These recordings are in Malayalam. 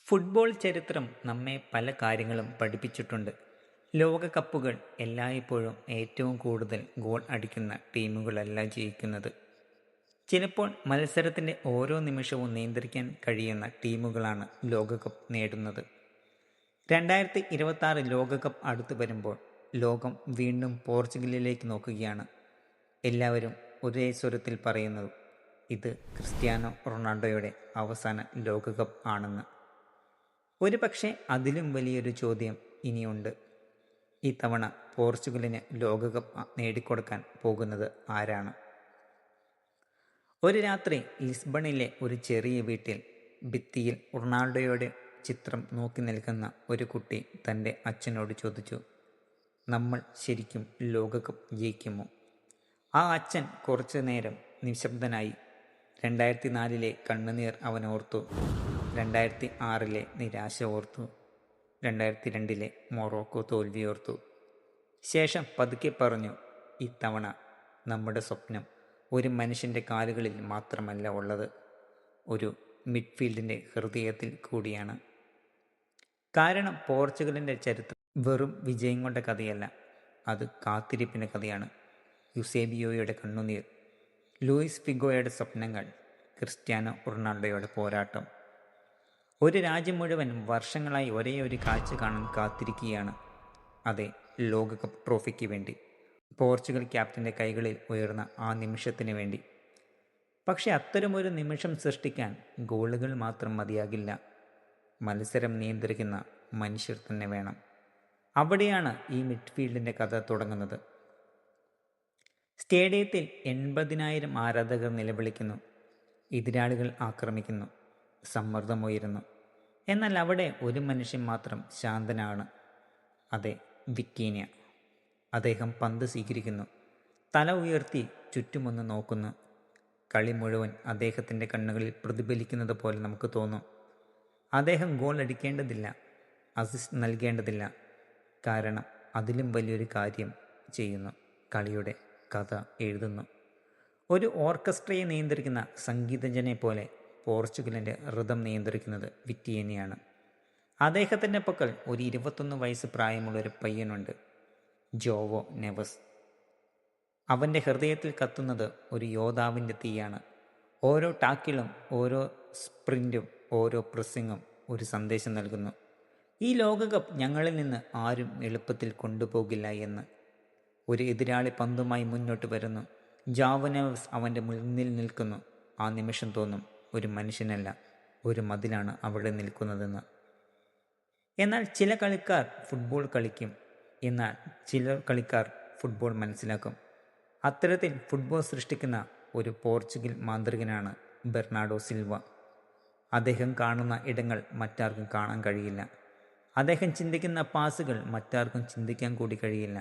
ഫുട്ബോൾ ചരിത്രം നമ്മെ പല കാര്യങ്ങളും പഠിപ്പിച്ചിട്ടുണ്ട്. ലോകകപ്പുകൾ എല്ലായ്പ്പോഴും ഏറ്റവും കൂടുതൽ ഗോൾ അടിക്കുന്ന ടീമുകളല്ല ജയിക്കുന്നത്. ചിലപ്പോൾ മത്സരത്തിൻ്റെ ഓരോ നിമിഷവും നിയന്ത്രിക്കാൻ കഴിയുന്ന ടീമുകളാണ് ലോകകപ്പ് നേടുന്നത്. 2026 ലോകകപ്പ് അടുത്തു വരുമ്പോൾ ലോകം വീണ്ടും പോർച്ചുഗലിലേക്ക് നോക്കുകയാണ്. എല്ലാവരും ഒരേ സ്വരത്തിൽ പറയുന്നു, ഇത് ക്രിസ്ത്യാനോ റൊണാൾഡോയുടെ അവസാന ലോകകപ്പ് ആണെന്ന്. ഒരു പക്ഷേ അതിലും വലിയൊരു ചോദ്യം ഇനിയുണ്ട്. ഇത്തവണ പോർച്ചുഗലിന് ലോകകപ്പ് നേടിക്കൊടുക്കാൻ പോകുന്നത് ആരാണ്? ഒരു രാത്രി ലിസ്ബണിലെ ഒരു ചെറിയ വീട്ടിൽ ഭിത്തിയിൽ റൊണാൾഡോയുടെ ചിത്രം നോക്കി നിൽക്കുന്ന ഒരു കുട്ടി തൻ്റെ അച്ഛനോട് ചോദിച്ചു, നമ്മൾ ശരിക്കും ലോകകപ്പ് ജയിക്കുമോ? ആ അച്ഛൻ കുറച്ചു നേരം നിശബ്ദനായി. 2004 കണ്ണുനീർ അവൻ ഓർത്തു, 2006 നിരാശ ഓർത്തു, 2002 മൊറോക്കോ തോൽവി ഓർത്തു. ശേഷം പതുക്കെ പറഞ്ഞു, ഇത്തവണ നമ്മുടെ സ്വപ്നം ഒരു മനുഷ്യൻ്റെ കാലുകളിൽ മാത്രമല്ല ഉള്ളത്, ഒരു മിഡ്ഫീൽഡിൻ്റെ ഹൃദയത്തിൽ കൂടിയാണ്. കാരണം പോർച്ചുഗലിൻ്റെ ചരിത്രം വെറും വിജയങ്ങളുടെ കഥയല്ല, അത് കാത്തിരിപ്പിൻ്റെ കഥയാണ്. യുസേബിയോയുടെ കണ്ണുനീർ, ലൂയിസ് ഫിഗോയുടെ സ്വപ്നങ്ങൾ, ക്രിസ്ത്യാനോ റൊണാൾഡോയുടെ പോരാട്ടം. ഒരു രാജ്യം മുഴുവൻ വർഷങ്ങളായി ഒരേ ഒരു കാഴ്ച കാണാൻ കാത്തിരിക്കുകയാണ്. അതെ, ലോകകപ്പ് ട്രോഫിക്ക് വേണ്ടി, പോർച്ചുഗൽ ക്യാപ്റ്റൻ്റെ കൈകളിൽ ഉയർന്ന ആ നിമിഷത്തിന് വേണ്ടി. പക്ഷെ അത്തരമൊരു നിമിഷം സൃഷ്ടിക്കാൻ ഗോളുകൾ മാത്രം മതിയാകില്ല. മത്സരം നിയന്ത്രിക്കുന്ന മനുഷ്യർ തന്നെ വേണം. അവിടെയാണ് ഈ മിഡ്ഫീൽഡിൻ്റെ കഥ തുടങ്ങുന്നത്. സ്റ്റേഡിയത്തിൽ 80,000 ആരാധകർ നിലവിളിക്കുന്നു, എതിരാളികൾ ആക്രമിക്കുന്നു, സമ്മർദ്ദമുയരുന്നു. എന്നാൽ അവിടെ ഒരു മനുഷ്യൻ മാത്രം ശാന്തനാണ്. അതെ, വിറ്റീനിയ. അദ്ദേഹം പന്ത് സ്വീകരിക്കുന്നു, തല ഉയർത്തി ചുറ്റുമൊന്ന് നോക്കുന്നു. കളി മുഴുവൻ അദ്ദേഹത്തിൻ്റെ കണ്ണുകളിൽ പ്രതിഫലിക്കുന്നത് പോലെ നമുക്ക് തോന്നും. അദ്ദേഹം ഗോൾ അടിക്കേണ്ടതില്ല, അസിസ്റ്റ് നൽകേണ്ടതില്ല, കാരണം അതിലും വലിയൊരു കാര്യം ചെയ്യുന്നു, കളിയുടെ കഥ എഴുതുന്നു. ഒരു ഓർക്കസ്ട്രയെ നിയന്ത്രിക്കുന്ന സംഗീതജ്ഞനെ പോലെ പോർച്ചുഗലിൻ്റെ ഋതം നിയന്ത്രിക്കുന്നത് വിറ്റിയേനിയാണ്. അദ്ദേഹത്തിൻ്റെ പക്കൽ ഒരു 21 വയസ്സ് പ്രായമുള്ളൊരു പയ്യനുണ്ട്, ജോവോ നെവസ്. അവൻ്റെ ഹൃദയത്തിൽ കത്തുന്നത് ഒരു യോദ്ധാവിൻ്റെ തീയാണ്. ഓരോ ടാക്കിളും, ഓരോ സ്പ്രിൻറ്റും, ഓരോ പ്രസ്സിങ്ങും ഒരു സന്ദേശം നൽകുന്നു, ഈ ലോകകപ്പ് ഞങ്ങളിൽ നിന്ന് ആരും എളുപ്പത്തിൽ കൊണ്ടുപോകില്ല എന്ന്. ഒരു എതിരാളി പന്തുമായി മുന്നോട്ട് വരുന്നു, ജോവോ നെവസ് അവൻ്റെ മുന്നിൽ നിൽക്കുന്നു. ആ നിമിഷം തോന്നും, ഒരു മനുഷ്യനല്ല, ഒരു മതിലാണ് അവിടെ നിൽക്കുന്നതെന്ന്. എന്നാൽ ചില കളിക്കാർ ഫുട്ബോൾ കളിക്കും, എന്നാൽ ചില കളിക്കാർ ഫുട്ബോൾ മനസ്സിലാക്കും. അത്തരത്തിൽ ഫുട്ബോൾ സൃഷ്ടിക്കുന്ന ഒരു പോർച്ചുഗൽ മാന്ത്രികനാണ് ബെർണാഡോ സിൽവ. അദ്ദേഹം കാണുന്ന ഇടങ്ങൾ മറ്റാർക്കും കാണാൻ കഴിയില്ല. അദ്ദേഹം ചിന്തിക്കുന്ന പാസുകൾ മറ്റാർക്കും ചിന്തിക്കാൻ കൂടി കഴിയില്ല.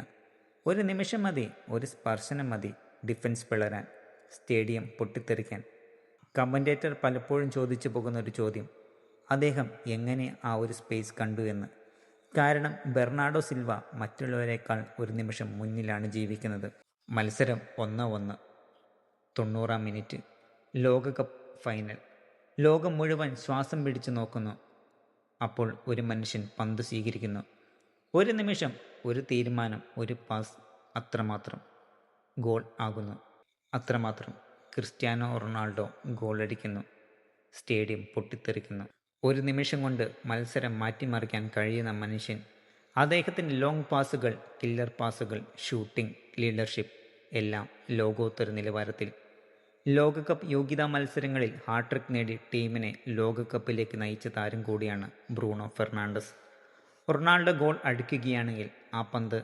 ഒരു നിമിഷം മതി, ഒരു സ്പർശനം മതി ഡിഫൻസ് പിളരാൻ, സ്റ്റേഡിയം പൊട്ടിത്തെറിക്കാൻ. കമൻറ്റേറ്റർ പലപ്പോഴും ചോദിച്ചു പോകുന്ന ഒരു ചോദ്യം, അദ്ദേഹം എങ്ങനെ ആ ഒരു സ്പേസ് കണ്ടു എന്ന്. കാരണം ബെർണാഡോ സിൽവ മറ്റുള്ളവരെക്കാൾ ഒരു നിമിഷം മുന്നിലാണ് ജീവിക്കുന്നത്. മത്സരം 1-1, 90-ാം മിനിറ്റ്, ലോകകപ്പ് ഫൈനൽ. ലോകം മുഴുവൻ ശ്വാസം പിടിച്ചു നോക്കുന്നു. അപ്പോൾ ഒരു മനുഷ്യൻ പന്ത് സ്വീകരിക്കുന്നു. ഒരു നിമിഷം, ഒരു തീരുമാനം, ഒരു പാസ്, അത്രമാത്രം ഗോൾ ആകുന്നു. അത്രമാത്രം ക്രിസ്ത്യാനോ റൊണാൾഡോ ഗോളടിക്കുന്നു. സ്റ്റേഡിയം പൊട്ടിത്തെറിക്കുന്നു. ഒരു നിമിഷം കൊണ്ട് മത്സരം മാറ്റിമറിക്കാൻ കഴിയുന്ന മനുഷ്യൻ. അദ്ദേഹത്തിൻ്റെ ലോങ് പാസുകൾ, കില്ലർ പാസുകൾ, ഷൂട്ടിംഗ്, ലീഡർഷിപ്പ് എല്ലാം ലോകോത്തര നിലവാരത്തിൽ. ലോകകപ്പ് യോഗ്യതാ മത്സരങ്ങളിൽ ഹാട്രിക് നേടി ടീമിനെ ലോകകപ്പിലേക്ക് നയിച്ച താരം കൂടിയാണ് ബ്രൂണോ ഫെർണാണ്ടസ്. റൊണാൾഡോ ഗോൾ അടിക്കുകയാണെങ്കിൽ ആ പന്ത്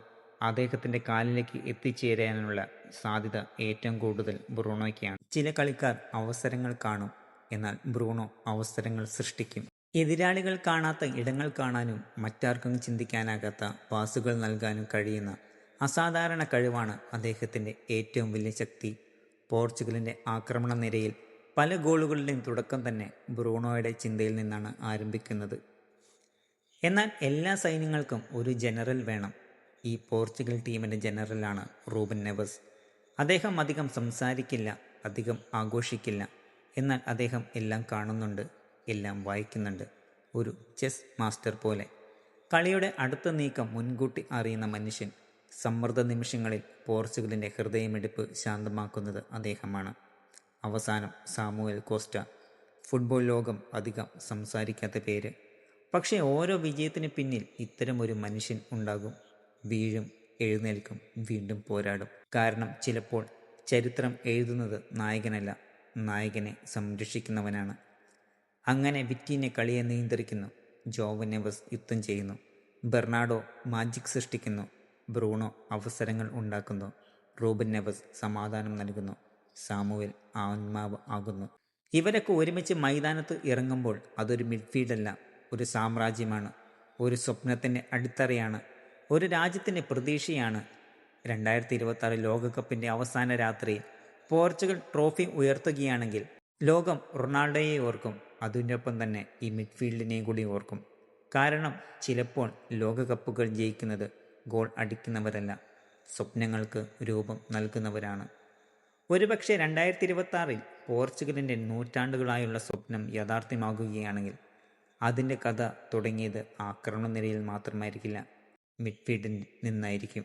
അദ്ദേഹത്തിൻ്റെ കാലിലേക്ക് എത്തിച്ചേരാനുള്ള സാധ്യത ഏറ്റവും കൂടുതൽ ബ്രൂണോയ്ക്കാണ്. ചില കളിക്കാർ അവസരങ്ങൾ കാണും, എന്നാൽ ബ്രൂണോ അവസരങ്ങൾ സൃഷ്ടിക്കും. എതിരാളികൾ കാണാത്ത ഇടങ്ങൾ കാണാനും മറ്റാർക്കും ചിന്തിക്കാനാകാത്ത പാസുകൾ നൽകാനും കഴിയുന്ന അസാധാരണ കഴിവാണ് അദ്ദേഹത്തിൻ്റെ ഏറ്റവും വലിയ ശക്തി. പോർച്ചുഗലിൻ്റെ ആക്രമണ നിരയിൽ പല ഗോളുകളുടെയും തുടക്കം തന്നെ ബ്രൂണോയുടെ ചിന്തയിൽ നിന്നാണ് ആരംഭിക്കുന്നത്. എന്നാൽ എല്ലാ സൈന്യങ്ങൾക്കും ഒരു ജനറൽ വേണം. ഈ പോർച്ചുഗൽ ടീമിൻ്റെ ജനറലാണ് റൂബൻ നെവസ്. അദ്ദേഹം അധികം സംസാരിക്കില്ല, അധികം ആഘോഷിക്കില്ല, എന്നാൽ അദ്ദേഹം എല്ലാം കാണുന്നുണ്ട്, എല്ലാം വായിക്കുന്നുണ്ട്. ഒരു ചെസ് മാസ്റ്റർ പോലെ. കളിയുടെ അടുത്ത നീക്കം മുൻകൂട്ടി അറിയുന്ന മനുഷ്യൻ. സമ്മർദ്ദ നിമിഷങ്ങളിൽ പോർച്ചുഗലിൻ്റെ ഹൃദയമിടിപ്പ് ശാന്തമാക്കുന്നത് അദ്ദേഹമാണ്. അവസാനം സാമുവൽ കോസ്റ്റ. ഫുട്ബോൾ ലോകം അധികം സംസാരിക്കാത്ത പേര്. പക്ഷേ ഓരോ വിജയത്തിന് പിന്നിൽ ഇത്തരമൊരു മനുഷ്യൻ ഉണ്ടാകും. വീഴും, എഴുന്നേൽക്കും, വീണ്ടും പോരാടും. കാരണം ചിലപ്പോൾ ചരിത്രം എഴുതുന്നത് നായകനല്ല, നായകനെ സംരക്ഷിക്കുന്നവനാണ്. അങ്ങനെ വിറ്റീനെ കളിയെ നിയന്ത്രിക്കുന്നു. ജോവൻ നെവസ് യുദ്ധം ചെയ്യുന്നു. ബെർണാഡോ മാജിക് സൃഷ്ടിക്കുന്നു. ബ്രൂണോ അവസരങ്ങൾ ഉണ്ടാക്കുന്നു. റൂബൻ നെവസ് സമാധാനം നൽകുന്നു. സാമുവൽ ആത്മാവ് ആകുന്നു. ഇവരൊക്കെ ഒരുമിച്ച് മൈതാനത്ത് ഇറങ്ങുമ്പോൾ അതൊരു മിഡ്ഫീൽഡല്ല, ഒരു സാമ്രാജ്യമാണ്. ഒരു സ്വപ്നത്തിൻ്റെ അടിത്തറയാണ്. ഒരു രാജ്യത്തിൻ്റെ പ്രതീക്ഷയാണ്. 2026 ലോകകപ്പിൻ്റെ അവസാന രാത്രിയിൽ പോർച്ചുഗൽ ട്രോഫി ഉയർത്തുകയാണെങ്കിൽ ലോകം റൊണാൾഡോയെ ഓർക്കും. അതിനൊപ്പം തന്നെ ഈ മിഡ്ഫീൽഡിനെയും കൂടി ഓർക്കും. കാരണം ചിലപ്പോൾ ലോകകപ്പുകൾ ജയിക്കുന്നത് ഗോൾ അടിക്കുന്നവരല്ല, സ്വപ്നങ്ങൾക്ക് രൂപം നൽകുന്നവരാണ്. ഒരുപക്ഷെ 2026 പോർച്ചുഗലിൻ്റെ നൂറ്റാണ്ടുകളായുള്ള സ്വപ്നം യാഥാർത്ഥ്യമാകുകയാണെങ്കിൽ അതിൻ്റെ കഥ തുടങ്ങിയത് ആക്രമണ നിരയിൽ മാത്രമായിരിക്കില്ല, മിഡ്ഫീൽഡിൽ നിന്നായിരിക്കും.